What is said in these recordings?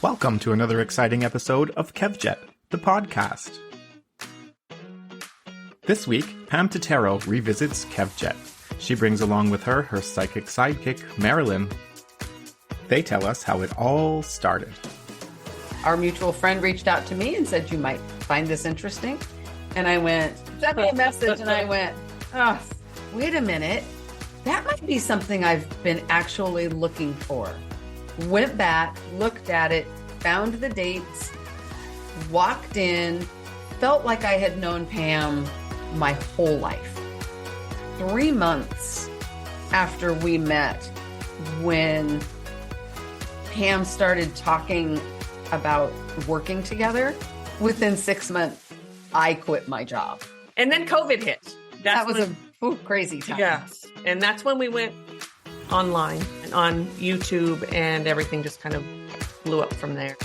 Welcome to another exciting episode of Kevjet, the podcast. This week, Pam Totaro revisits Kevjet. She brings along with her psychic sidekick, Mari-Lyn. They tell us how it all started. Our mutual friend reached out to me and said, you might find this interesting. And I went, sent me a message, and I went, oh, wait a minute. That might be something I've been actually looking for. Went back, looked at it, found the dates, walked in, felt like I had known Pam my whole life. 3 months after we met, when Pam started talking about working together, within 6 months, I quit my job. And then COVID hit. That was a crazy time. Yes. And that's when we went online and on YouTube, and everything just kind of blew up from there.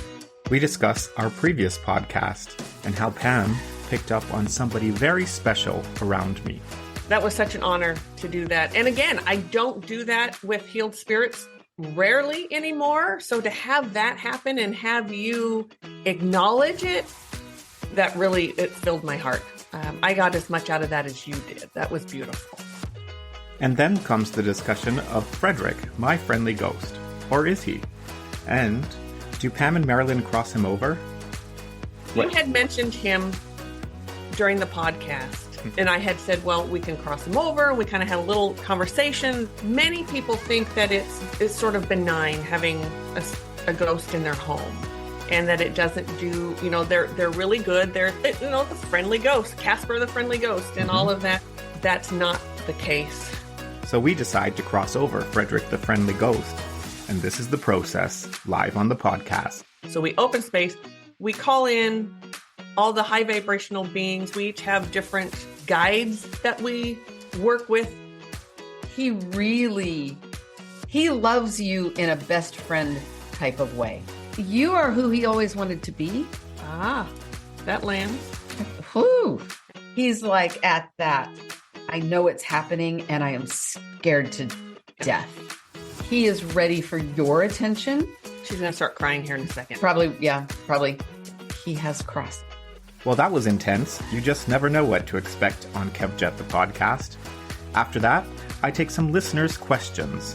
We discuss our previous podcast and how Pam picked up on somebody very special around me. That was such an honor to do that. And again, I don't do that with healed spirits rarely anymore. So to have that happen and have you acknowledge it, that really, it filled my heart. I got as much out of that as you did. That was beautiful. And then comes the discussion of Frederick, my friendly ghost. Or is he? And do Pam and Mari-Lyn cross him over? You had mentioned him during the podcast, and I had said, well, we can cross him over. We kind of had a little conversation. Many people think that it's sort of benign having a ghost in their home, and that it doesn't do, they're really good. They're, the friendly ghost, Casper the friendly ghost, and all of that. That's not the case. So we decide to cross over Frederick the friendly ghost. And this is the process, live on the podcast. So we open space. We call in all the high vibrational beings. We each have different guides that we work with. He loves you in a best friend type of way. You are who he always wanted to be. Ah, that lands. Whew. He's like at that. I know it's happening and I am scared to death. He is ready for your attention. She's going to start crying here in a second. Probably. He has crossed. Well, that was intense. You just never know what to expect on Kevjet the podcast. After that, I take some listeners' questions.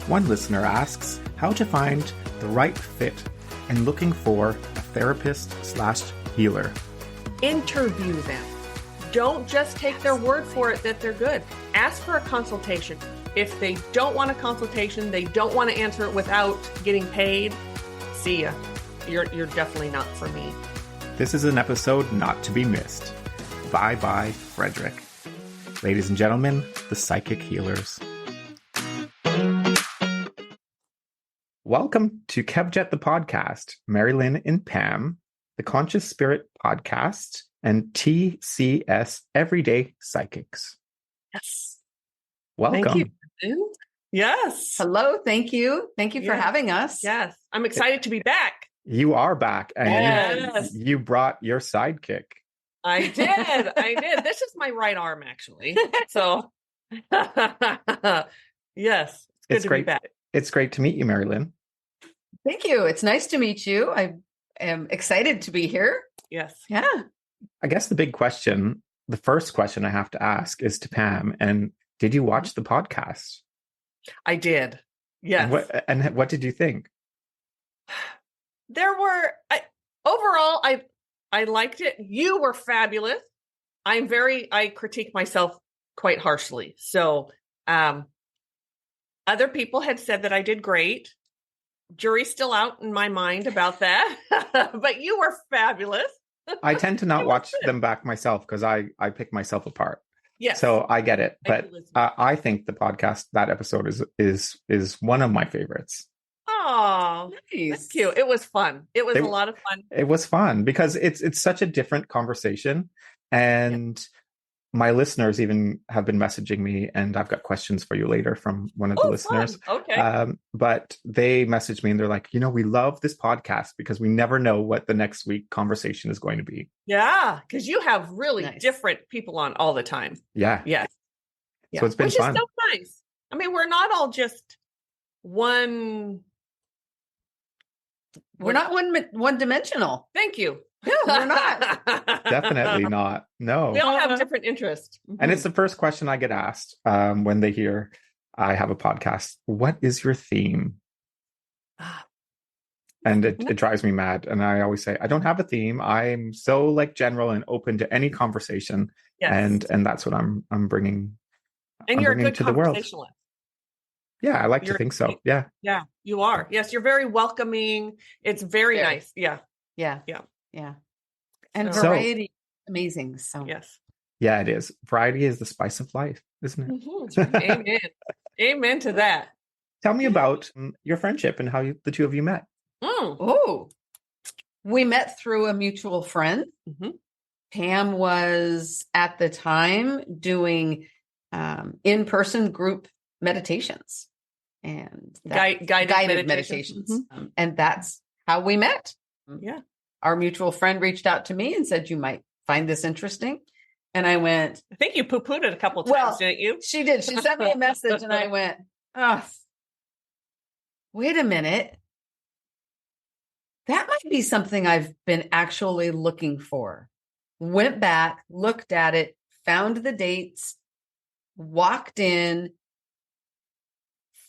One listener asks how to find the right fit and looking for a therapist/healer. Interview them. Don't just take their word for it that they're good. Ask for a consultation. If they don't want a consultation, they don't want to answer it without getting paid, see ya. You're definitely not for me. This is an episode not to be missed. Bye-bye, Frederick. Ladies and gentlemen, the psychic healers. Welcome to Kevjet the podcast, Mari-Lyn and Pam, the Conscious Spirit podcast, and TCS Everyday Psychics. Yes. Welcome. Thank you. Yes. Hello. Thank you. Thank you for having us. Yes. I'm excited to be back. You are back, and yes. you brought your sidekick. I did. This is my right arm, actually. So, yes. It's good to be back. It's great to meet you, Mari-Lyn. Thank you. It's nice to meet you. I am excited to be here. Yes. Yeah. I guess the first question I have to ask is to Pam. And did you watch the podcast? I did. Yes. And what did you think? Overall, I liked it. You were fabulous. I critique myself quite harshly. So, other people had said that I did great. Jury's still out in my mind about that, but you were fabulous. I tend to not watch them back myself because I pick myself apart. Yes. So I get it. But I think the podcast, that episode is one of my favorites. Oh, nice. That's cute. It was fun. It was a lot of fun. It was fun because it's such a different conversation. And my listeners even have been messaging me, and I've got questions for you later from one of the listeners. Fun. Okay. But they messaged me and they're like, we love this podcast because we never know what the next week conversation is going to be. Yeah. Because you have really different people on all the time. Yeah. Yes. So it's been fun. Which is so nice. I mean, we're not all just one We're not one dimensional. Thank you. No, we're not. Definitely not. No. We all have different interests. And it's the first question I get asked when they hear I have a podcast. What is your theme? And it drives me mad. And I always say, I don't have a theme. I'm so like general and open to any conversation. Yes. And that's what I'm bringing. And I'm you're a bringing good to the world. conversationalist. Yeah, I like to think so. Yeah. Yeah, you are. Yes, you're very welcoming. It's very nice. Yeah. Yeah. Yeah. Yeah. And So- variety, amazing. So Yes. Yeah, it is. Variety is the spice of life, isn't it? Mhm. Amen. Amen to that. Tell me about your friendship and how the two of you met. Oh, we met through a mutual friend. Mhm. Pam was at the time doing in-person group meditations and Guided meditations. And that's how we met. Yeah. Our mutual friend reached out to me and said, you might find this interesting. And I went, I think you poo-pooed it a couple times, Well, didn't you? she did. She sent me a message and I went, oh, wait a minute. That might be something I've been actually looking for. Went back, looked at it, found the dates, walked in,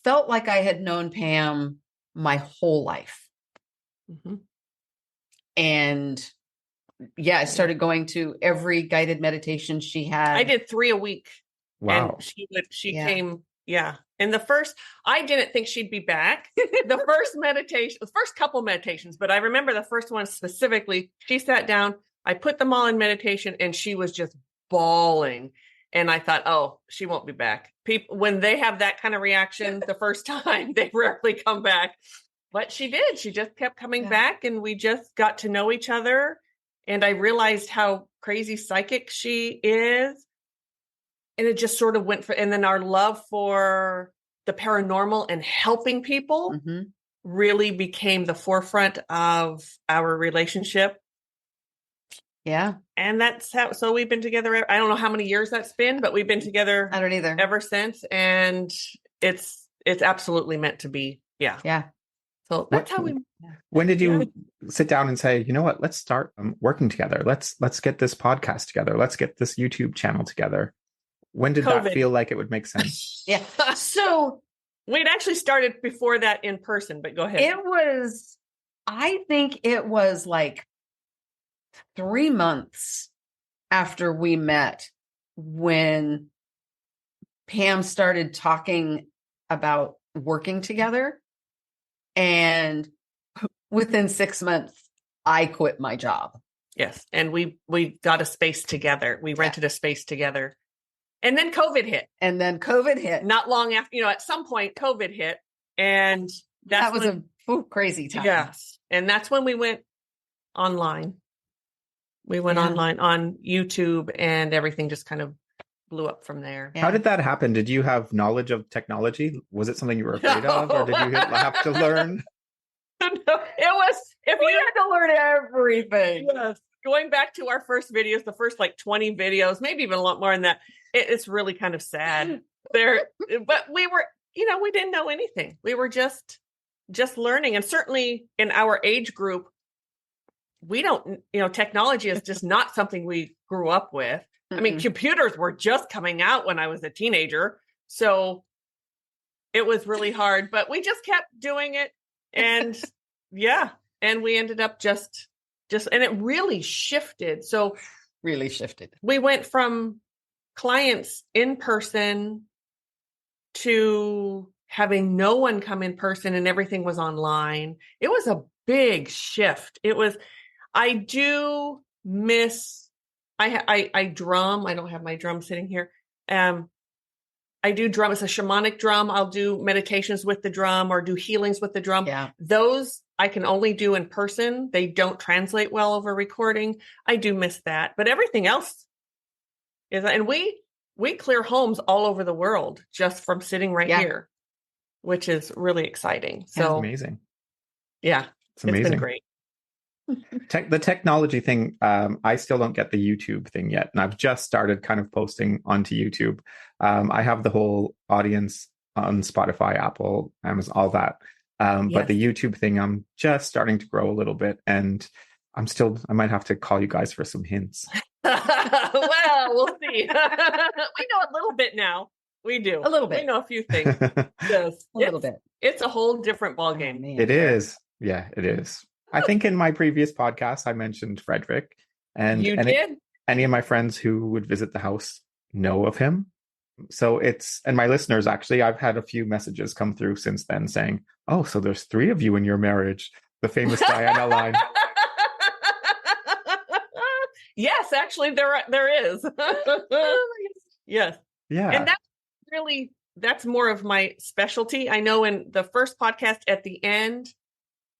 felt like I had known Pam my whole life. Mhm. And yeah, I started going to every guided meditation she had. I did 3 a week. Wow. And she Yeah. came. Yeah. And the first, I didn't think she'd be back. The first couple meditations, but I remember the first one specifically, she sat down, I put them all in meditation and she was just bawling. And I thought, oh, she won't be back. People, when they have that kind of reaction the first time, they rarely come back. But she did. She just kept coming back and we just got to know each other. And I realized how crazy psychic she is. And it just sort of went for, and then our love for the paranormal and helping people really became the forefront of our relationship. Yeah. And that's how, so we've been together. I don't know how many years that's been, but we've been together I don't either. ever since. And it's absolutely meant to be. Yeah. Yeah. So that's how we. When did you sit down and say, you know what, let's start working together. Let's get this podcast together. Let's get this YouTube channel together. When did that feel like it would make sense? Yeah. So we'd actually started before that in person, but go ahead. I think it was like 3 months after we met when Pam started talking about working together. And within 6 months, I quit my job. Yes. And we got a space together. We rented a space together. And then COVID hit. Not long after, at some point COVID hit. And that was a crazy time. Yes. And that's when we went online. We went online on YouTube and everything just kind of blew up from there. Yeah. How did that happen? Did you have knowledge of technology? Was it something you were afraid of, or did you have to learn? No, it was, we had to learn everything. Yes. Going back to our first videos, the first like 20 videos, maybe even a lot more than that. It's really kind of sad there, but we were, we didn't know anything. We were just learning. And certainly in our age group, we don't, technology is just not something we grew up with. I mean, computers were just coming out when I was a teenager. So it was really hard, but we just kept doing it. And and we ended up just, and it really shifted. So we went from clients in person to having no one come in person and everything was online. It was a big shift. I do miss, I drum. I don't have my drum sitting here. I do drum. It's a shamanic drum. I'll do meditations with the drum or do healings with the drum. Yeah. Those I can only do in person. They don't translate well over recording. I do miss that, but everything else is, and we clear homes all over the world just from sitting right here, which is really exciting. So That's amazing. Yeah. It's amazing. It's been great. The technology thing, I still don't get the YouTube thing yet. And I've just started kind of posting onto YouTube. I have the whole audience on Spotify, Apple, Amazon, all that. But the YouTube thing, I'm just starting to grow a little bit, and I might have to call you guys for some hints. Well, we'll see. We know a little bit now. We do. A little bit. We know a few things. Yes. A little bit. It's a whole different ballgame. Man. It is. Yeah, it is. I think in my previous podcast, I mentioned Frederick. And You did? Any of my friends who would visit the house know of him. So and my listeners, actually, I've had a few messages come through since then saying, oh, so there's 3 of you in your marriage. The famous Diana line. Yes, actually, there is. Yes. Yeah. And that's more of my specialty. I know in the first podcast at the end,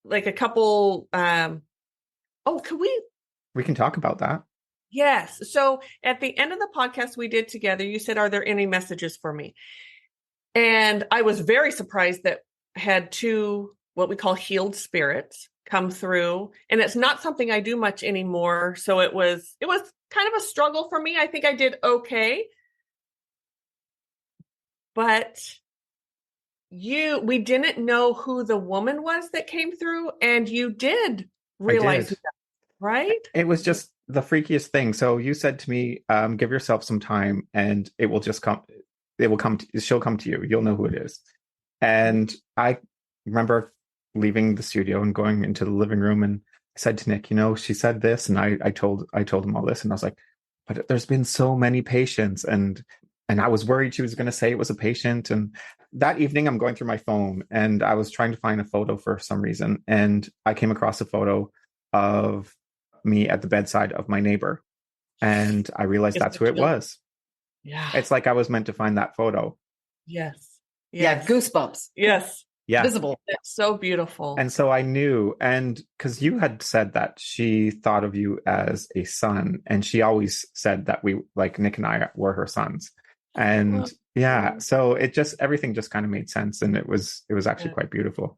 like a couple, we can talk about that. Yes. So at the end of the podcast we did together, you said, are there any messages for me? And I was very surprised that I had 2, what we call healed spirits come through. And it's not something I do much anymore. So it was kind of a struggle for me. I think I did okay. But we didn't know who the woman was that came through, and you did realize that, right? It was just the freakiest thing. So you said to me, give yourself some time and it will just come. She'll come to you. You'll know who it is. And I remember leaving the studio and going into the living room, and I said to Nick, she said this, and I told him all this, and I was like, but there's been so many patients, and I was worried she was going to say it was a patient. And that evening I'm going through my phone and I was trying to find a photo for some reason, and I came across a photo of me at the bedside of my neighbor, and I realized that's who it was. Yeah. It's like I was meant to find that photo. Yes. Yeah, goosebumps. Yes. Yeah. Visible. It's so beautiful. And so I knew, and because you had said that she thought of you as a son, and she always said that Nick and I were her sons. And so everything just kind of made sense, and it was actually quite beautiful.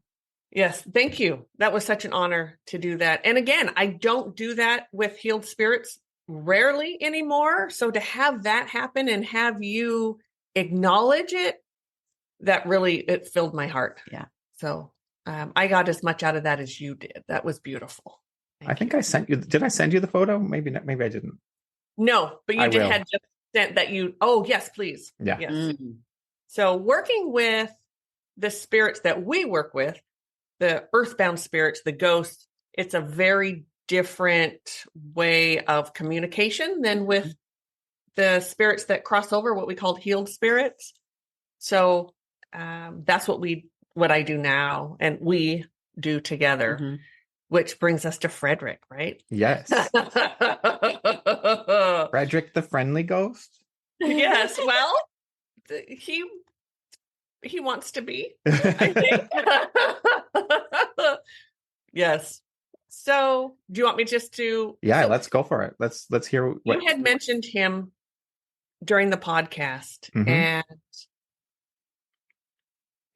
Yes, thank you. That was such an honor to do that. And again, I don't do that with healed spirits rarely anymore. So to have that happen and have you acknowledge it, that really, it filled my heart. Yeah. So I got as much out of that as you did. That was beautiful. I think I sent you. Did I send you the photo? Maybe not, maybe I didn't. No, but you had just sent that you. Oh yes, please. Yeah. Yes. Mm-hmm. So working with the spirits that we work with, the earthbound spirits, the ghosts, it's a very different way of communication than with the spirits that cross over, what we call healed spirits. So that's what I do now, and we do together, which brings us to Frederick, right? Yes. Frederick, the friendly ghost? Yes. Well, he wants to be, I think. Yes. So do you want me just to? Yeah, let's go for it. Let's hear what you had mentioned him during the podcast, and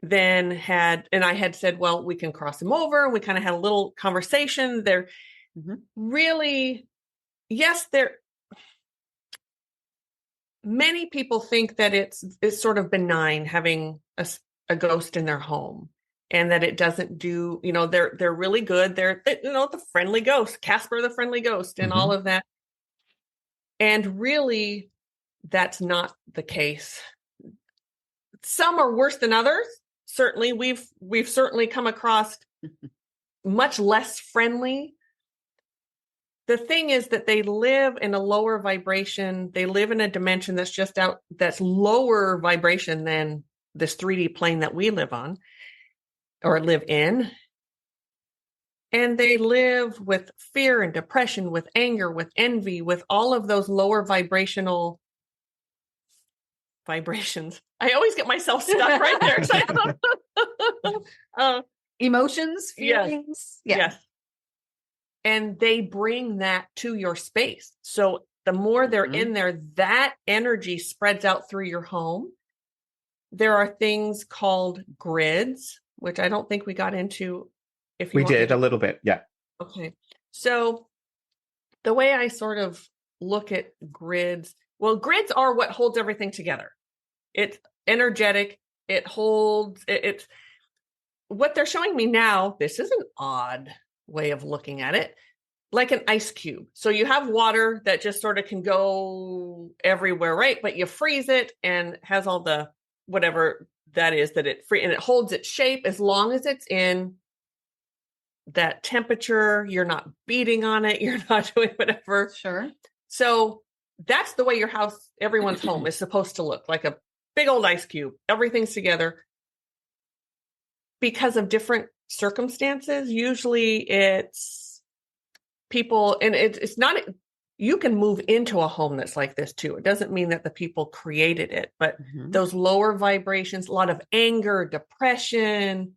then I had said, well, we can cross him over. We kind of had a little conversation there. Really, yes, many people think that it's sort of benign having a ghost in their home, and that it doesn't do, they're really good. They're, the friendly ghost, Casper, the friendly ghost, and all of that. And really, that's not the case. Some are worse than others. Certainly, we've certainly come across much less friendly. The thing is that they live in a lower vibration. They live in a dimension that's lower vibration than this 3D plane that we live on or live in. And they live with fear and depression, with anger, with envy, with all of those lower vibrations. I always get myself stuck right there. Emotions, feelings. Yes. And they bring that to your space. So the more they're in there, that energy spreads out through your home. There are things called grids, which I don't think we got into. If you did a little bit. Yeah. Okay. So the way I sort of look at grids, well, grids are what holds everything together. It's energetic. It holds, what they're showing me now, this is an odd way of looking at it, like an ice cube. So you have water that just sort of can go everywhere, right? But you freeze it and has all the whatever that is that and it holds its shape as long as it's in that temperature. You're not beating on it. You're not doing whatever. Sure. So that's the way your house, everyone's home is supposed to look, like a big old ice cube. Everything's together. Because of different circumstances, usually it's people, and it's not, you can move into a home that's like this too. It doesn't mean that the people created it, but those lower vibrations, a lot of anger, depression,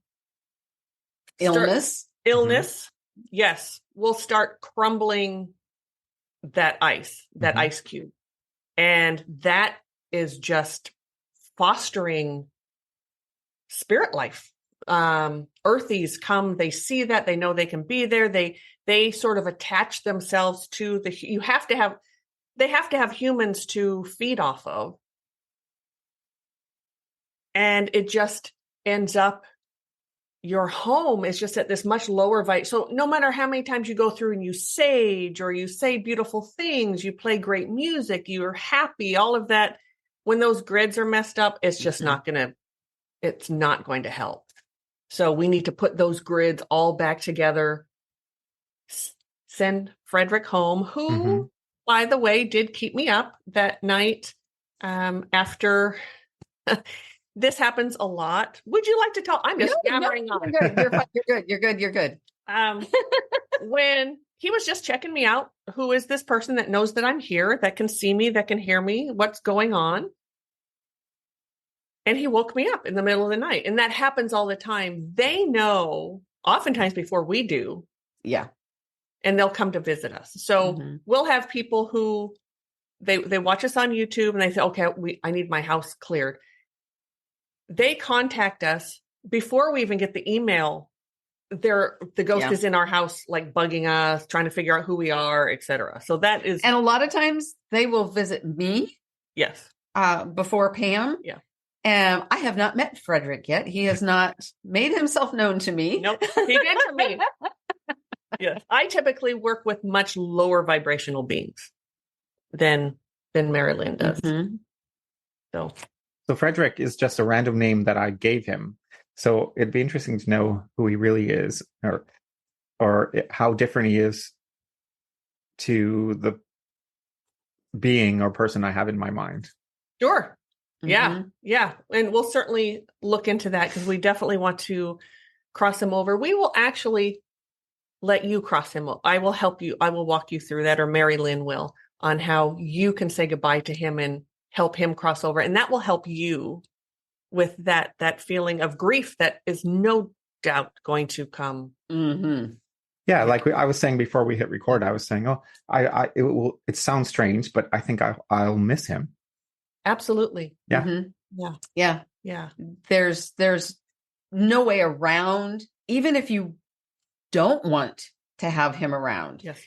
illness, yes, will start crumbling that ice cube. And that is just fostering spirit life. Earthies come, they see that, they know they can be there. They sort of attach themselves to they have to have humans to feed off of. And it just ends up, your home is just at this much lower vibe. So no matter how many times you go through and you sage or you say beautiful things, you play great music, you're happy, all of that, when those grids are messed up, it's just not going to help. So we need to put those grids all back together, send Frederick home, who, by the way, did keep me up that night after. This happens a lot. Would you like to tell? I'm just yammering on. You're good. When he was just checking me out, who is this person that knows that I'm here, that can see me, that can hear me, what's going on? And he woke me up in the middle of the night. And that happens all the time. They know oftentimes before we do. Yeah. And they'll come to visit us. So we'll have people who they watch us on YouTube and they say, okay, I need my house cleared. They contact us before we even get the email. The ghost is in our house, like bugging us, trying to figure out who we are, etc. So that is, and a lot of times they will visit me. Yes. Before Pam. Yeah. And I have not met Frederick yet. He has not made himself known to me. Nope, he did to me. Yes, I typically work with much lower vibrational beings than Mari-Lyn does. So Frederick is just a random name that I gave him. So it'd be interesting to know who he really is, or how different he is to the being or person I have in my mind. Sure. Yeah. And we'll certainly look into that because we definitely want to cross him over. We will actually let you cross him. I will help you. I will walk you through that, or Mari-Lyn will, on how you can say goodbye to him and help him cross over. And that will help you with that feeling of grief that is no doubt going to come. Yeah, like I was saying before we hit record, I was saying, it sounds strange, but I think I'll miss him. Absolutely. Yeah. Yeah. There's no way around, even if you don't want to have him around. Yes.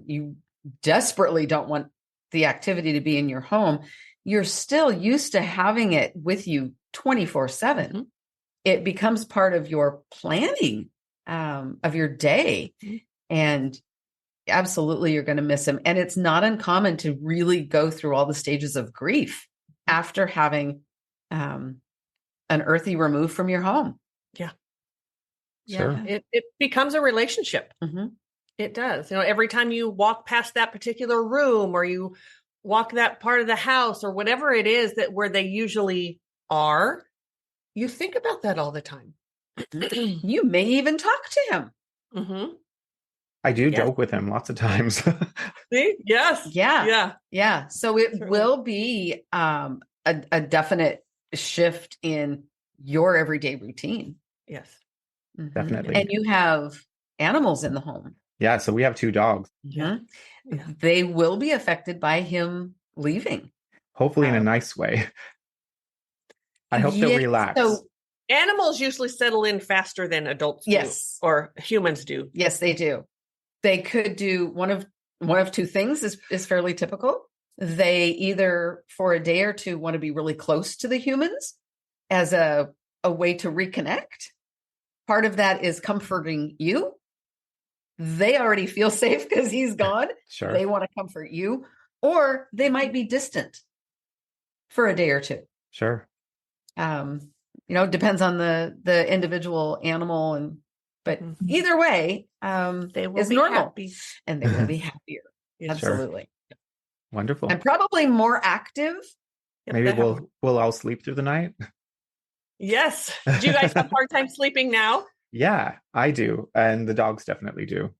You desperately don't want the activity to be in your home. You're still used to having it with you 24/7. It becomes part of your planning of your day. And absolutely, you're going to miss him. And it's not uncommon to really go through all the stages of grief after having an earthy removed from your home. Yeah. Sure. It becomes a relationship. It does. Every time you walk past that particular room, or you walk that part of the house, or whatever it is where they usually are, you think about that all the time. You may even talk to him. I do joke with him lots of times. See? Yes. Yeah. So it will be a definite shift in your everyday routine. Yes. Definitely. And you have animals in the home. Yeah. So we have 2 dogs. They will be affected by him leaving. Hopefully in a nice way. I hope they'll relax. So animals usually settle in faster than adults do, or humans do. Yes, they do. They could do one of 2 things is fairly typical. They either for a day or 2 want to be really close to the humans as a way to reconnect, part of that is comforting you. They already feel safe because he's gone. Sure. They want to comfort you, or they might be distant for a day or two. Sure. It depends on the individual animal, but either way, they will is be normal, happy. and they will be happier. Absolutely. Sure. Wonderful. And probably more active. Maybe we'll all sleep through the night. Yes. Do you guys have a hard time sleeping now? Yeah, I do, and the dogs definitely do.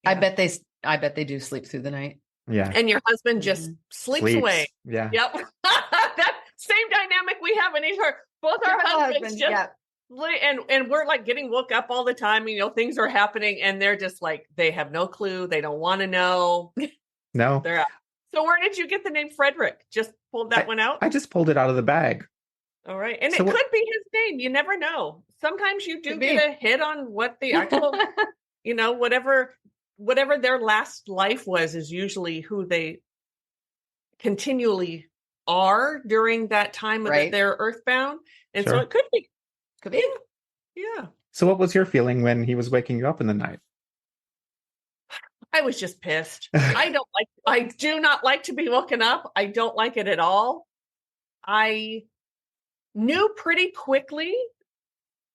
Yeah. I bet they do sleep through the night. Yeah. And your husband just sleeps away. Yeah. Yep. That same dynamic we have in each other. Both our husbands just and we're like getting woke up all the time. Things are happening, and they're just like, they have no clue. They don't want to know. No. They're out. So where did you get the name Frederick? Just pulled that one out? I just pulled it out of the bag. All right. And so it could be his name. You never know. Sometimes you do get a hit on what the actual, whatever their last life was is usually who they continually are during that time that they're earthbound. And so it could be. Could be. Yeah. So what was your feeling when he was waking you up in the night? I was just pissed. I do not like to be woken up. I don't like it at all. I knew pretty quickly,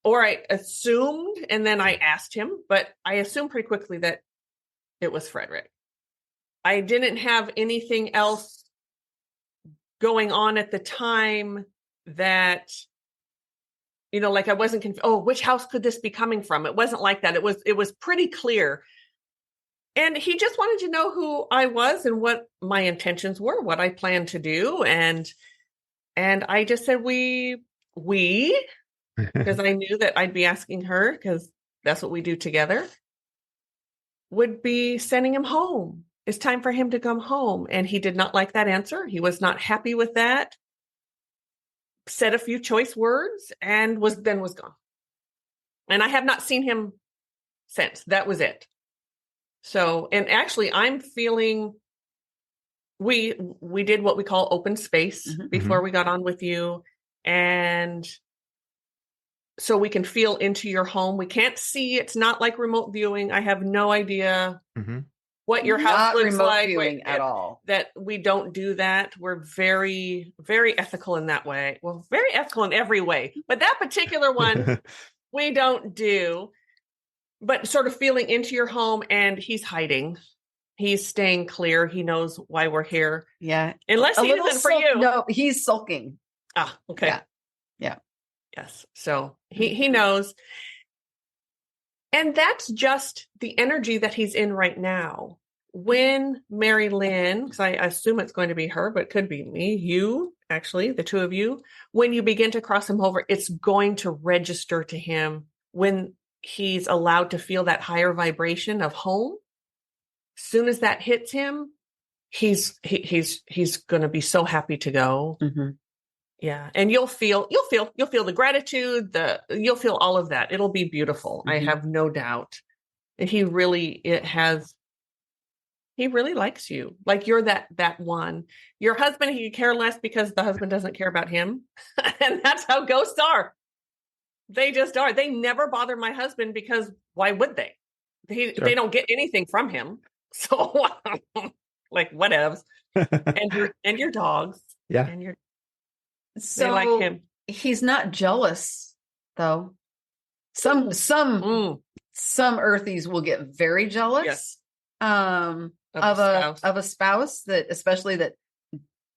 or I assumed, and then I asked him, but I assumed pretty quickly that it was Frederick. I didn't have anything else going on at the time that, like I wasn't confused. Oh, which house could this be coming from? It wasn't like that. It was pretty clear. And he just wanted to know who I was and what my intentions were, what I planned to do. And I just said, we, because I knew that I'd be asking her, because that's what we do together, would be sending him home. It's time for him to come home. And he did not like that answer. He was not happy with that. Said a few choice words and was gone. And I have not seen him since. That was it. So, and actually I'm feeling, we did what we call open space before we got on with you. And so we can feel into your home. We can't see. It's not like remote viewing. I have no idea what your house looks like. Viewing at all. That we don't do that. We're very, very ethical in that way. Well, very ethical in every way. But that particular one, we don't do. But sort of feeling into your home, and he's hiding. He's staying clear. He knows why we're here. Yeah. Unless he isn't for you. No, he's sulking. Ah, okay. Yeah. Yes. So he knows. And that's just the energy that he's in right now. When Mari-Lyn, because I assume it's going to be her, but it could be me, you, actually, the two of you, when you begin to cross him over, it's going to register to him when he's allowed to feel that higher vibration of home. As soon as that hits him, he's going to be so happy to go. Yeah. And you'll feel the gratitude, you'll feel all of that. It'll be beautiful. I have no doubt. And he really likes you. Like you're that one. Your husband, he could care less because the husband doesn't care about him. And that's how ghosts are. They just are. They never bother my husband because why would they? They don't get anything from him. So like whatevs. and your dogs. Yeah. And so they like him. He's not jealous though. Some earthies will get very jealous. Yes. Of a spouse that especially that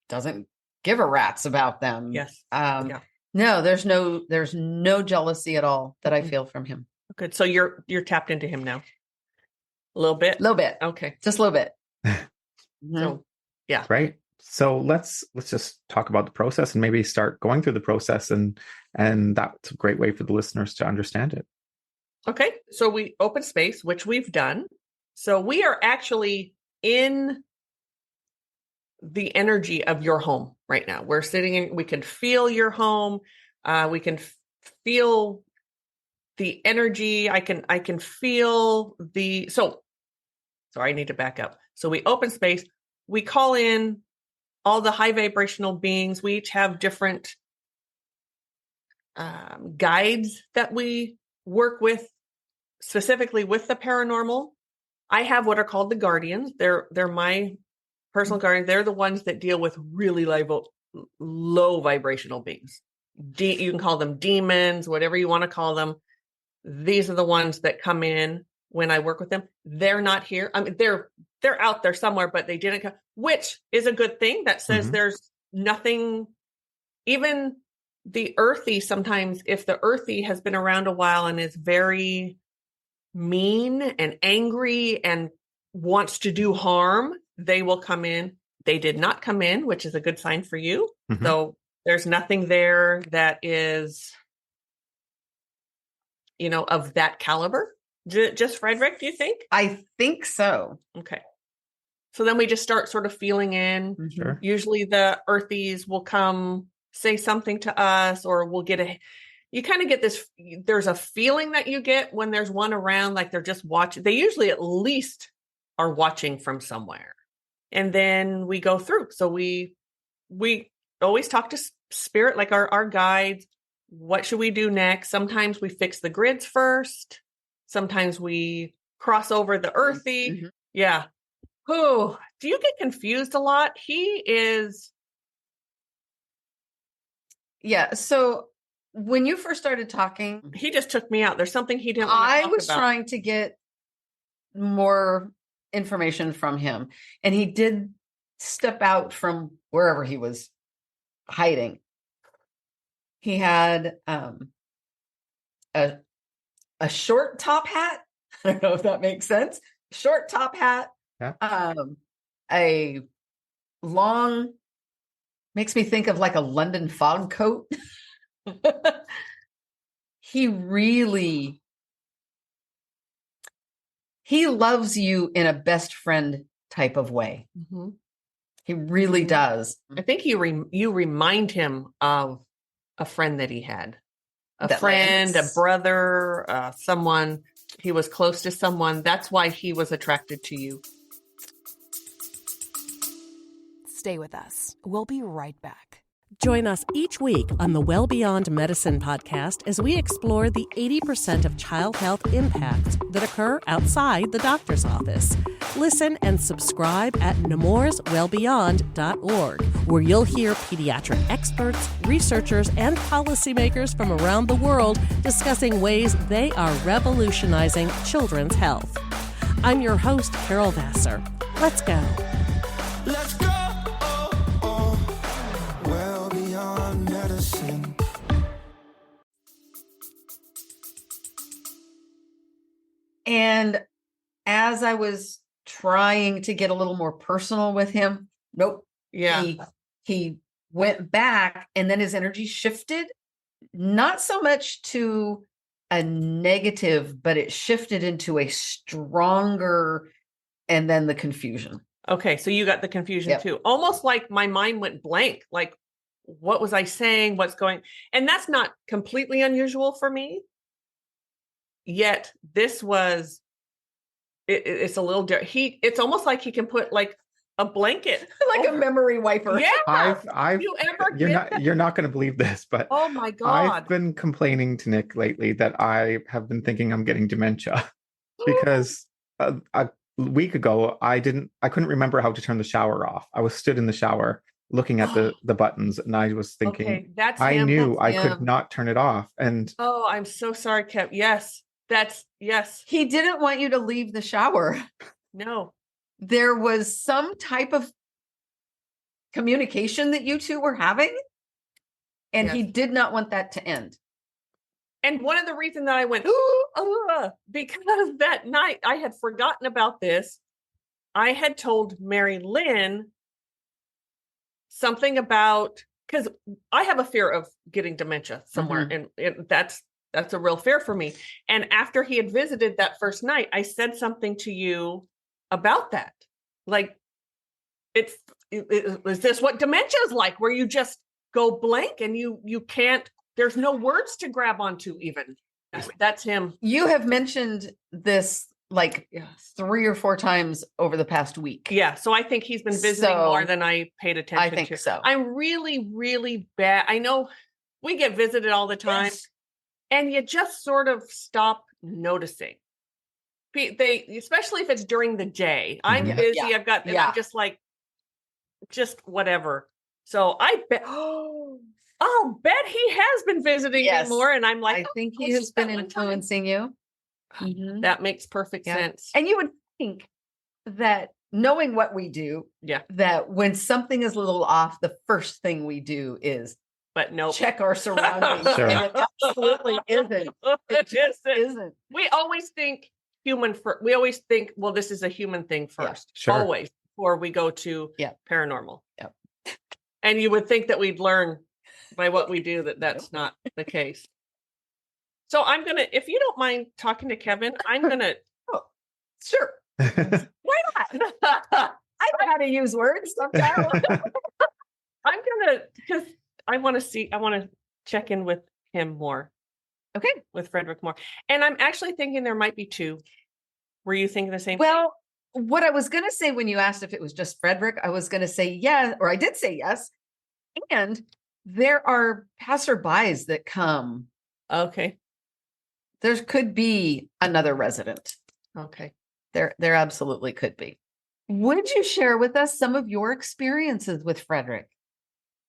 doesn't give a rat's about them. Yes. No, there's no jealousy at all that I feel from him. Good. So you're tapped into him now. A little bit. Okay. Just a little bit. So yeah. Right. So let's just talk about the process and maybe start going through the process, and that's a great way for the listeners to understand it. Okay. So we open space, which we've done. So we are actually in the energy of your home right now. We're sitting in, we can feel your home. We can feel the energy. I can feel sorry, I need to back up. So we open space, we call in all the high vibrational beings. We each have different guides that we work with specifically with the paranormal. I have what are called the guardians. They're my personal guardians. They're the ones that deal with really low vibrational beings. You can call them demons, whatever you want to call them. These are the ones that come in when I work with them. They're not here. I mean, they're out there somewhere, but they didn't come, which is a good thing. That says there's nothing, even the earthy, sometimes if the earthy has been around a while and is very mean and angry and wants to do harm, they will come in. They did not come in, which is a good sign for you. So there's nothing there that is, of that caliber. Just Frederick, do you think? I think so. Okay. So then we just start sort of feeling in. Sure. Usually the earthies will come say something to us, or we'll get you kind of get this, there's a feeling that you get when there's one around, like they're just watching. They usually at least are watching from somewhere. And then we go through. So we always talk to spirit, like our guides. What should we do next? Sometimes we fix the grids first. Sometimes we cross over the earthy. Yeah. Oh, do you get confused a lot? He is. Yeah. So when you first started talking, he just took me out. There's something he didn't want to I talk was about. trying to get more information from him, and he did step out from wherever he was hiding. He had a short top hat. I don't know if that makes sense. Short top hat. Yeah. A long, makes me think of like a London fog coat. He loves you in a best friend type of way. He really does. I think you remind him of a friend that he had. A friend, a brother, someone. He was close to someone. That's why he was attracted to you. Stay with us. We'll be right back. Join us each week on the Well Beyond Medicine podcast as we explore the 80% of child health impacts that occur outside the doctor's office. Listen and subscribe at nemourswellbeyond.org, where you'll hear pediatric experts, researchers, and policymakers from around the world discussing ways they are revolutionizing children's health. I'm your host, Carol Vassar. Let's go. Let's go. Well beyond medicine. And as I was trying to get a little more personal with him, nope. Yeah. He went back, and then his energy shifted, not so much to a negative, but it shifted into a stronger, and then the confusion. Okay, so you got the confusion too. Almost like my mind went blank. Like, what was I saying? What's going? And that's not completely unusual for me. Yet this was, it's a little different. It's almost like he can put like a blanket, like a memory wiper. Yeah. I've you're not going to believe this, but oh my God, I've been complaining to Nick lately that I have been thinking I'm getting dementia because a week ago I couldn't remember how to turn the shower off. I was stood in the shower looking at the buttons, and I was thinking, okay, that's I him. knew That's I him. could not turn it off. And oh, I'm so sorry, Kev. Yes, yes. He didn't want you to leave the shower. No. There was some type of communication that you two were having, and he did not want that to end. And one of the reasons that I went, because that night I had forgotten about this. I had told Mari-Lyn something about, because I have a fear of getting dementia somewhere, and that's a real fear for me. And after he had visited that first night, I said something to you about that. Like, is this what dementia is like, where you just go blank and you can't, there's no words to grab onto even. That's him. You have mentioned this like 3 or 4 times over the past week. Yeah. So I think he's been visiting more than I paid attention to. I think so. I'm really, really bad. I know we get visited all the time. Yes. and you just sort of stop noticing. They, especially if it's during the day. I'm busy. I've got, and I'm just like, just whatever. So I bet, I'll bet he has been visiting me more. And I'm like, I think he has been influencing you. Mm-hmm. That makes perfect sense. And you would think that knowing what we do, that when something is a little off, the first thing we do is check our surroundings. Sure. And it absolutely isn't. It just isn't. We always think we always think, well, this is a human thing first. Sure. Always, before we go to paranormal. Yep. And you would think that we'd learn by what we do that that's not the case. So I'm going to, if you don't mind talking to Kevin, I'm going to. Sure. Why not? I know how to use words sometimes. I'm going to, because I want to check in with him more. Okay. With Frederick more. And I'm actually thinking there might be two. Were you thinking the same thing? Well, what I was going to say when you asked if it was just Frederick, I was going to say yes, or I did say yes. And there are passerbys that come. Okay. There could be another resident. Okay. There absolutely could be. Would you share with us some of your experiences with Frederick?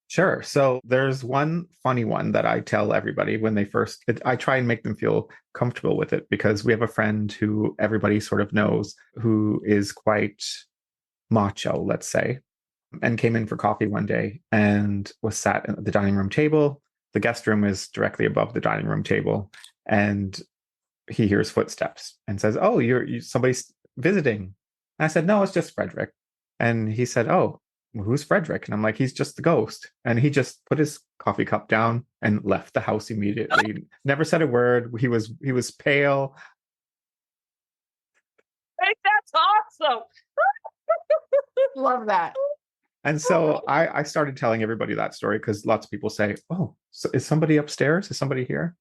Sure. So there's one funny one that I tell everybody when they first, I try and make them feel comfortable with it, because we have a friend who everybody sort of knows who is quite macho, let's say, and came in for coffee one day and was sat at the dining room table. The guest room is directly above the dining room table. And he hears footsteps and says, "Oh, you're somebody's visiting." And I said, "No, it's just Frederick." And he said, "Oh, who's Frederick?" And I'm like, "He's just the ghost." And he just put his coffee cup down and left the house immediately. Never said a word. He was pale. Hey, that's awesome. Love that. And so I started telling everybody that story, because lots of people say, "Oh, so is somebody upstairs? Is somebody here?"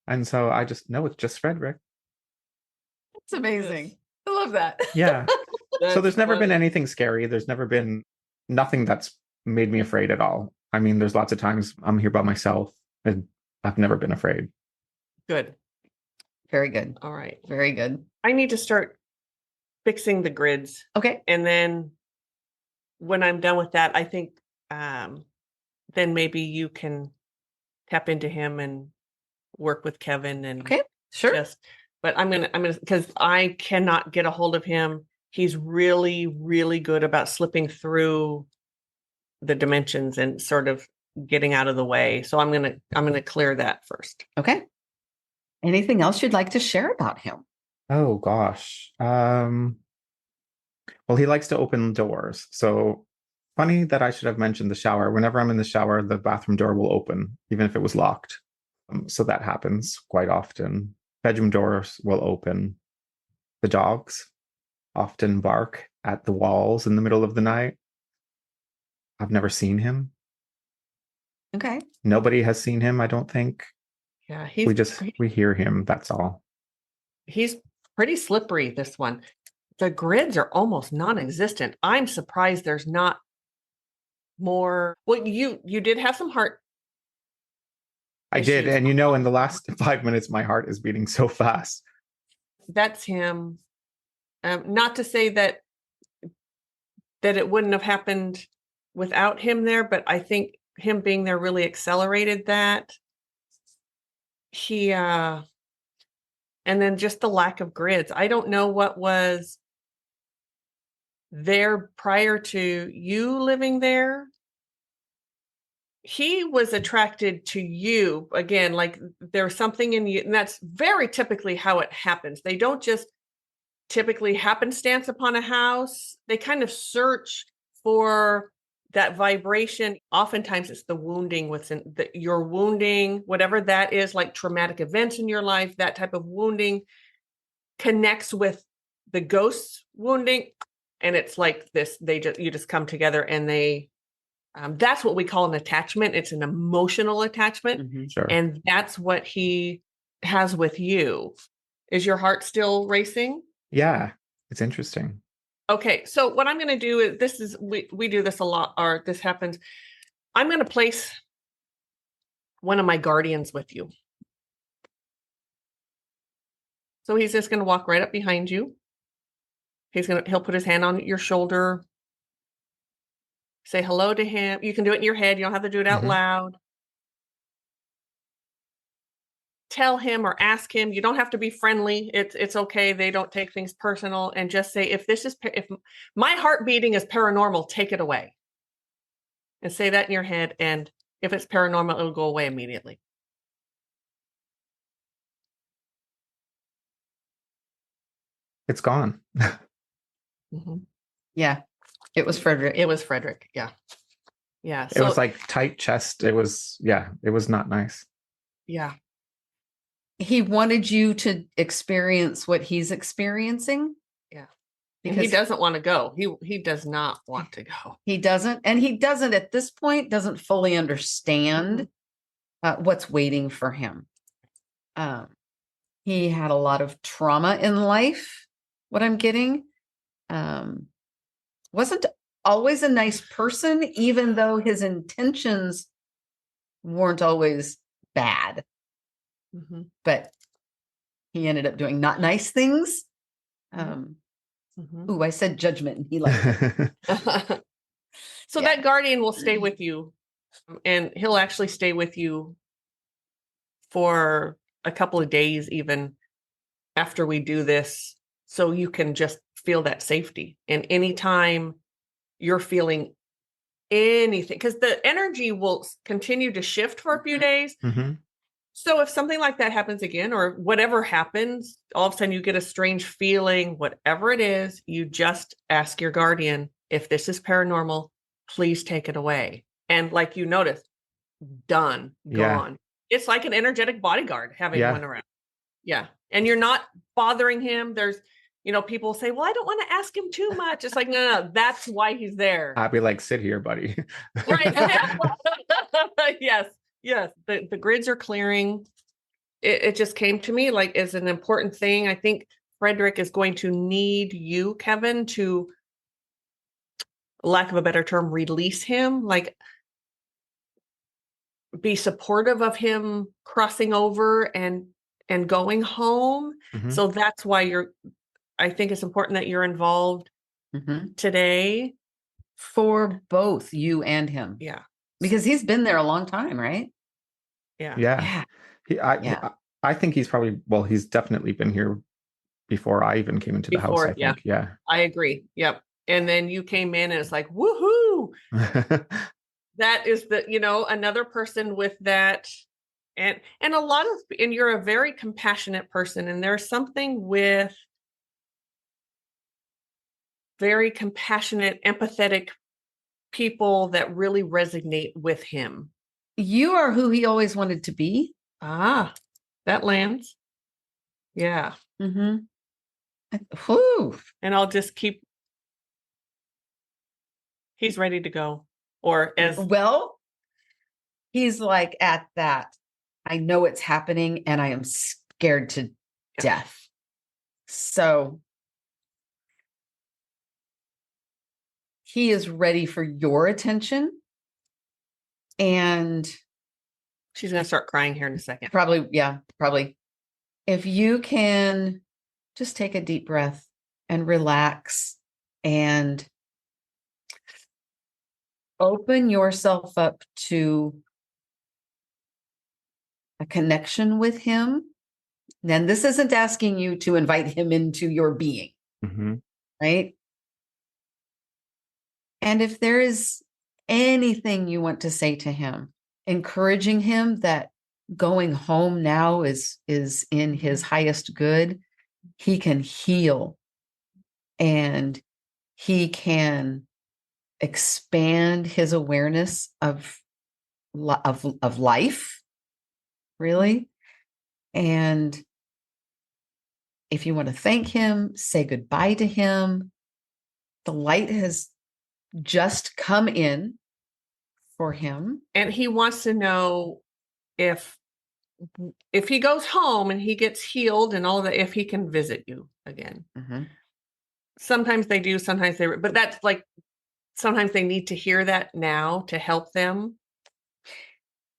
And so I just, no, it's just Frederick. That's amazing. I love that. Yeah. So there's never been anything scary. There's never been nothing that's made me afraid at all. I mean, there's lots of times I'm here by myself and I've never been afraid. Good. Very good. All right. Very good. I need to start fixing the grids. Okay. And then when I'm done with that, I think then maybe you can tap into him and work with Kevin and sure. But I'm gonna because I cannot get a hold of him. He's really, really good about slipping through the dimensions and sort of getting out of the way. So I'm gonna clear that first. Okay. Anything else you'd like to share about him? Oh gosh. Well, he likes to open doors. So funny that I should have mentioned the shower. Whenever I'm in the shower, the bathroom door will open, even if it was locked. So that happens quite often. Bedroom doors will open. The dogs often bark at the walls in the middle of the night. I've never seen him. Okay. Nobody has seen him, I don't think. Yeah, we hear him, that's all. He's pretty slippery, this one. The grids are almost non-existent. I'm surprised there's not more. Well, you did have some heart I did. And in the last 5 minutes, my heart is beating so fast. That's him. Not to say that it wouldn't have happened without him there, but I think him being there really accelerated that. And then just the lack of grids. I don't know what was there prior to you living there. He was attracted to you again, like there's something in you, and that's very typically how it happens. They don't just typically happenstance upon a house. They kind of search for that vibration. Oftentimes it's the wounding within your wounding, whatever that is, like traumatic events in your life, that type of wounding connects with the ghost's wounding. And it's like this, you just come together and that's what we call an attachment. It's an emotional attachment. Mm-hmm. Sure. And that's what he has with you. Is your heart still racing? Yeah, it's interesting. Okay. So what I'm going to do is we do this a lot, or this happens. I'm going to place one of my guardians with you. So he's just going to walk right up behind you. He'll put his hand on your shoulder. Say hello to him. You can do it in your head. You don't have to do it out loud. Tell him or ask him. You don't have to be friendly. It's okay. They don't take things personal. And just say, if my heart beating is paranormal, take it away. And say that in your head. And if it's paranormal, it'll go away immediately. It's gone. Yeah. It was Frederick. Yeah. Yeah. It was like tight chest. It was not nice. Yeah. He wanted you to experience what he's experiencing. Yeah. And he doesn't want to go. He does not want to go. He doesn't. And he doesn't at this point, doesn't fully understand what's waiting for him. He had a lot of trauma in life, what I'm getting. Wasn't always a nice person, even though his intentions weren't always bad. But he ended up doing not nice things. Ooh, I said judgment, and he liked it. So that guardian will stay with you, and he'll actually stay with you for a couple of days, even after we do this, so you can just feel that safety. And anytime you're feeling anything, because the energy will continue to shift for a few days. So if something like that happens again, or whatever happens, all of a sudden you get a strange feeling, whatever it is, you just ask your guardian, if this is paranormal, please take it away. And like you noticed, done, gone. It's like an energetic bodyguard having one around. Yeah. And you're not bothering him. There's, people say, well, I don't want to ask him too much. It's like, no, that's why he's there. I'd be like, sit here, buddy. Right. Yes. The grids are clearing. It just came to me like as an important thing. I think Frederick is going to need you, Kevin, to, lack of a better term, release him, like be supportive of him crossing over and going home. So that's why I think it's important that you're involved today. For both you and him. Yeah. Because he's been there a long time, right? Yeah. I think he's he's definitely been here before I even came into the house, I think. Yeah. I agree. Yep. And then you came in and it's like, woohoo. That is another person with that. And you're a very compassionate person. And there's something with very compassionate, empathetic people that really resonate with him. You are who he always wanted to be. That lands. Yeah. Whew. And I'll just keep. He's ready to go. Or he's like at that. I know it's happening and I am scared to death. So he is ready for your attention. And she's going to start crying here in a second. Probably. If you can just take a deep breath and relax and open yourself up to a connection with him. Then this isn't asking you to invite him into your being, right? And if there is anything you want to say to him, encouraging him that going home now is in his highest good, he can heal and he can expand his awareness of life, really. And if you want to thank him, say goodbye to him. The light has just come in for him. And he wants to know if he goes home and he gets healed and all of that, if he can visit you again. Sometimes they do, sometimes but that's like, sometimes they need to hear that now to help them.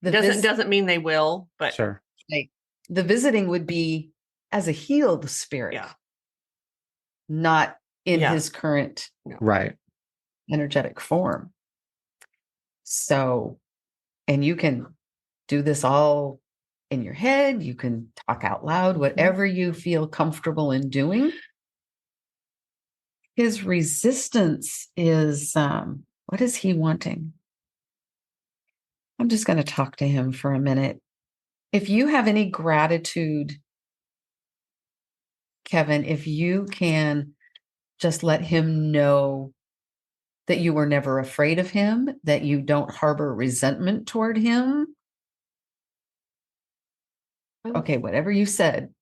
Doesn't mean they will, but sure. Like, the visiting would be as a healed spirit, Yeah. not in Yeah. his current Right. energetic form. So, and you can do this all in your head. You can talk out loud, whatever you feel comfortable in doing. His resistance is, what is he wanting? I'm just going to talk to him for a minute. If you have any gratitude, Kevin, if you can just let him know that you were never afraid of him, that you don't harbor resentment toward him. Okay, whatever you said.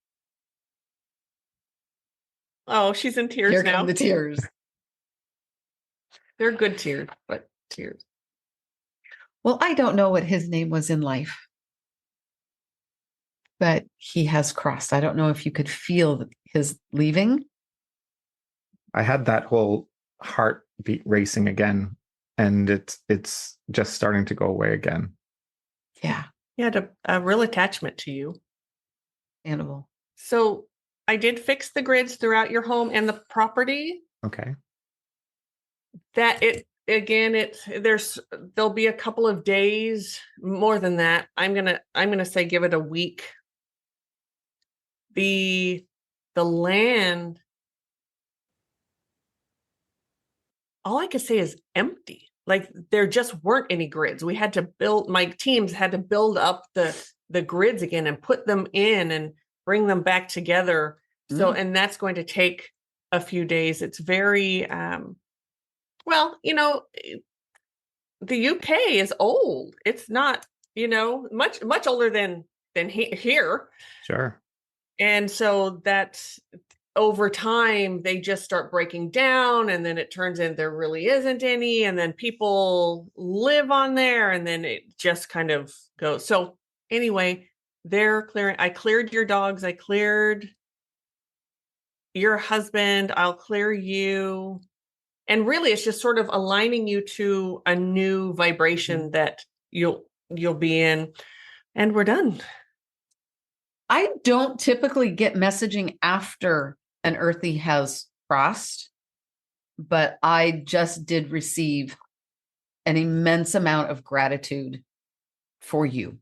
Oh, she's in tears Here now. come the tears. They're good tears, but tears. Well, I don't know what his name was in life, but he has crossed. I don't know if you could feel his leaving. I had that whole heartbeat racing again, and it's just starting to go away again. Yeah. He had a real attachment to you. Animal. So I did fix the grids throughout your home and the property. Okay. There'll be a couple of days more than that. I'm gonna say give it a week. The land, all I could say is empty. Like there just weren't any grids. We had to my teams had to build up the grids again and put them in and bring them back together. So, and that's going to take a few days. It's very, well, the UK is old. It's not, much older than here. Sure. And so that's over time, they just start breaking down, and then it turns in there really isn't any, and then people live on there, and then it just kind of goes. So anyway, they're clearing. I cleared your dogs. I cleared your husband. I'll clear you. And really, it's just sort of aligning you to a new vibration that you'll be in, and we're done. I don't typically get messaging after an earthy has crossed, but I just did receive an immense amount of gratitude for you,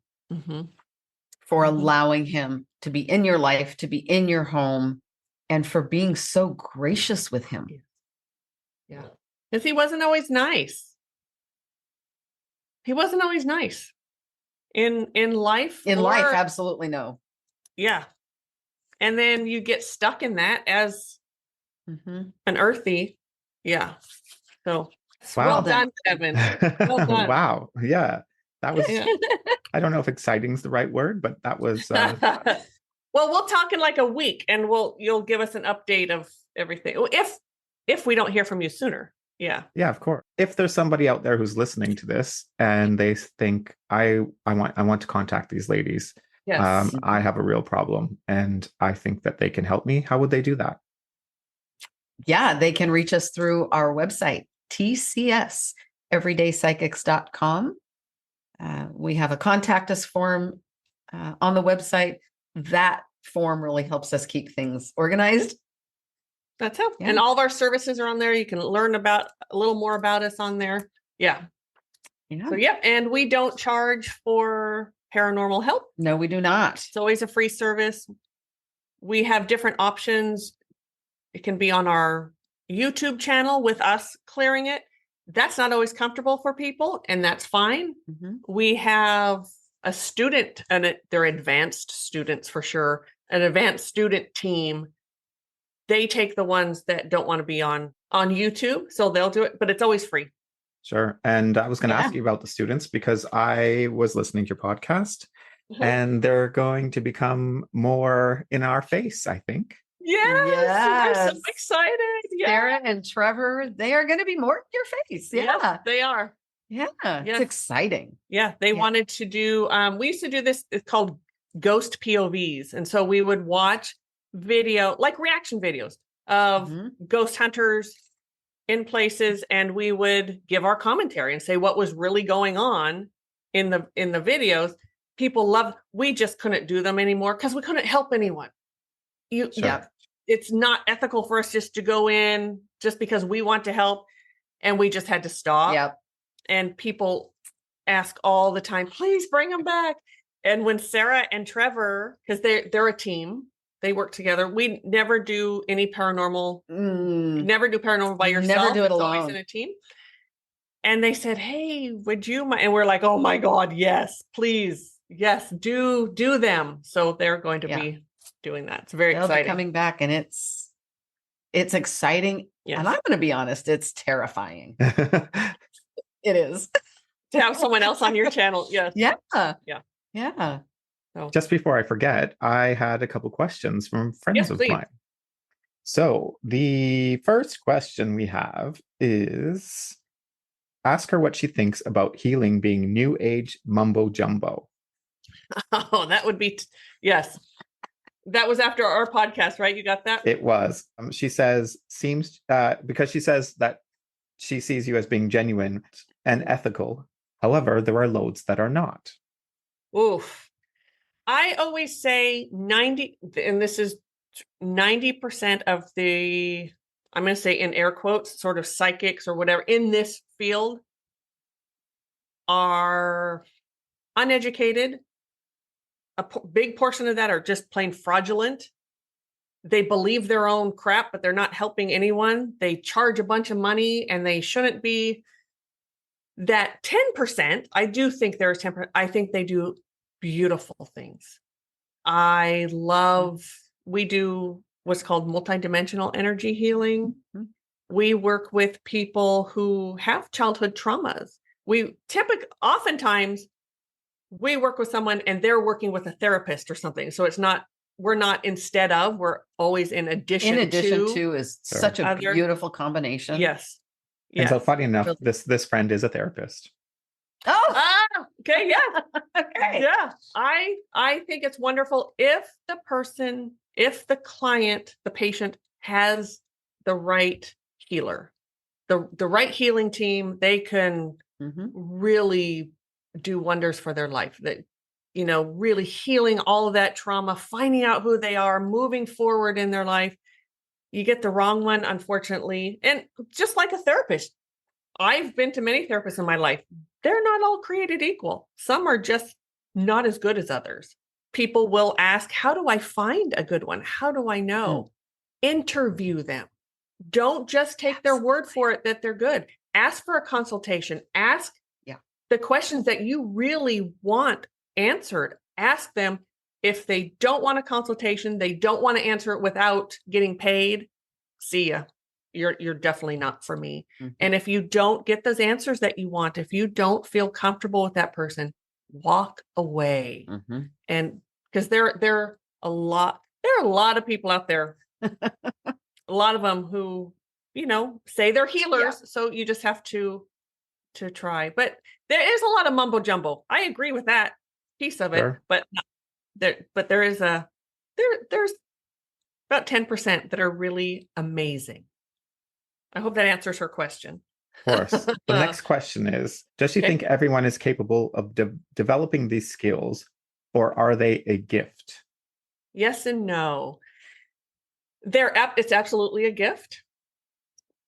for allowing him to be in your life, to be in your home, and for being so gracious with him. Yeah. Because he wasn't always nice. He wasn't always nice in life. In life, absolutely no. Yeah. And then you get stuck in that as an earthy. Yeah. So well done, Kevin. Well done. Wow. Yeah. That was, I don't know if exciting is the right word, but that was. Well, we'll talk in like a week and you'll give us an update of everything. If we don't hear from you sooner. Yeah. Yeah, of course. If there's somebody out there who's listening to this and they think I want to contact these ladies. Yes. I have a real problem and I think that they can help me. How would they do that? Yeah, they can reach us through our website, tcseverydaypsychics.com. We have a contact us form on the website. That form really helps us keep things organized. That's how. Yeah. And all of our services are on there. You can learn a little more about us on there. Yeah. So, and we don't charge for paranormal help. No, we do not. It's always a free service. We have different options. It can be on our YouTube channel with us clearing it. That's not always comfortable for people, and that's fine. We have a student, and they're advanced students for sure, an advanced student team. They take the ones that don't want to be on YouTube, so they'll do it, but it's always free. Sure. And I was going to ask you about the students because I was listening to your podcast and they're going to become more in our face, I think. Yes. I'm so excited. Yeah. Sarah and Trevor, they are going to be more in your face. Yeah, yes, they are. Yeah. It's exciting. Yeah. They wanted to do, we used to do this. It's called ghost POVs. And so we would watch video, like reaction videos of ghost hunters in places, and we would give our commentary and say what was really going on in the videos. People loved. We just couldn't do them anymore because we couldn't help anyone. Yeah, it's not ethical for us just to go in just because we want to help, and we just had to stop. Yep. And people ask all the time, please bring them back. And when Sarah and Trevor, because they're a team, they work together. We never do any paranormal. Never do paranormal by yourself. Never do it alone. Always in a team. And they said, hey, would you mind? And we're like, oh my God, yes, please. Yes, do them. So they're going to be doing that. It's very exciting. Be coming back, and it's exciting. Yes. And I'm going to be honest, it's terrifying. It is. To have someone else on your channel. Yes. Yeah. So. Just before I forget, I had a couple questions from friends of mine. So the first question we have is, ask her what she thinks about healing being new age mumbo jumbo. Oh, that would be, yes. That was after our podcast, right? You got that? It was. She says, because she says that she sees you as being genuine and ethical. However, there are loads that are not. Oof. I always say 90, and this is 90% of the, I'm going to say in air quotes, sort of psychics or whatever in this field are uneducated. A big portion of that are just plain fraudulent. They believe their own crap, but they're not helping anyone. They charge a bunch of money and they shouldn't be. That 10%, I do think there's 10%. I think they do beautiful things. We do what's called multidimensional energy healing. Mm-hmm. We work with people who have childhood traumas. Oftentimes we work with someone and they're working with a therapist or something. So we're not instead of, we're always in addition to is such a beautiful combination. Yes. And so funny enough, this friend is a therapist. Okay. Yeah. Okay. Yeah. I think it's wonderful if the client, the patient has the right healer, the right healing team, they can really do wonders for their life. That, really healing all of that trauma, finding out who they are, moving forward in their life. You get the wrong one, unfortunately. And just like a therapist, I've been to many therapists in my life. They're not all created equal. Some are just not as good as others. People will ask, how do I find a good one? How do I know? Interview them. Don't just take their word for it that they're good. Ask for a consultation. Ask the questions that you really want answered. Ask them. If they don't want a consultation, they don't want to answer it without getting paid, see ya. You're definitely not for me. Mm-hmm. And if you don't get those answers that you want, if you don't feel comfortable with that person, walk away. Mm-hmm. And because there are a lot of people out there, a lot of them who, say they're healers. Yeah. So you just have to try. But there is a lot of mumbo jumbo. I agree with that piece of it, sure. But there's about 10% that are really amazing. I hope that answers her question. Of course. The next question is, does she think everyone is capable of developing these skills, or are they a gift? Yes and no. It's absolutely a gift.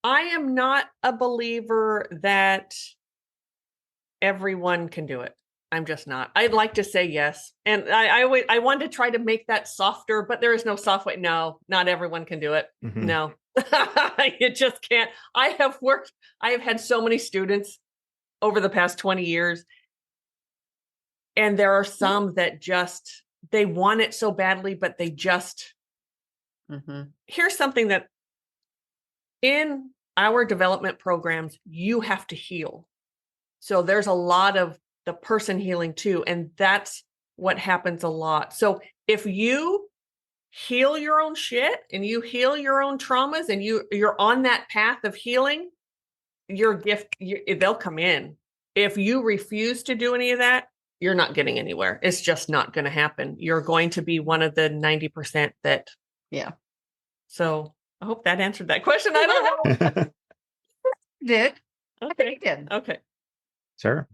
I am not a believer that everyone can do it. I'm just not. I'd like to say yes. And I want to try to make that softer, but there is no soft way. No, not everyone can do it. Mm-hmm. No, you just can't. I have had so many students over the past 20 years. And there are some that they want it so badly, but they just, here's something that in our development programs, you have to heal. So there's a lot of the person healing too. And that's what happens a lot. So if you heal your own shit and you heal your own traumas and you're on that path of healing, your gift, they'll come in. If you refuse to do any of that, you're not getting anywhere. It's just not going to happen. You're going to be one of the 90% that. Yeah. So I hope that answered that question. I don't know. Did. Okay. Did. Okay. Sure.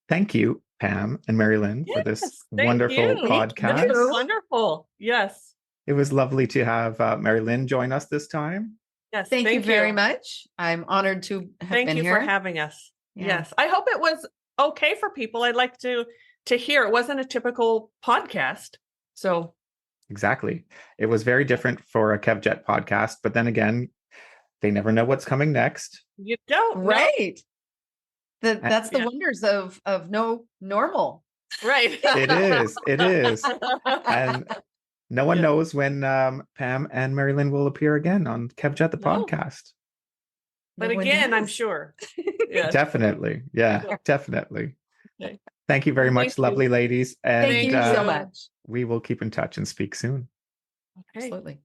Thank you, Pam and Mari-Lyn, for this wonderful podcast. This is wonderful. Yes. It was lovely to have Mari-Lyn join us this time. Yes. Thank you very much. I'm honored to have Thank been you here. for having us. Yeah. Yes. I hope it was okay for people. I'd like to hear. It wasn't a typical podcast. So Exactly. It was very different for a Kevjet podcast, but then again, they never know what's coming next. you don't know. Right. That's the wonders of no normal. Right. It is. It is. And no one knows when Pam and Mari-Lyn will appear again on Kevjet the No. podcast. But No one again, I'm knows. sure. Yes. Definitely. Yeah, definitely. Okay. Thank you very much, Thank you. lovely ladies. And Thank you so much. we will keep in touch and speak soon. Okay. Absolutely.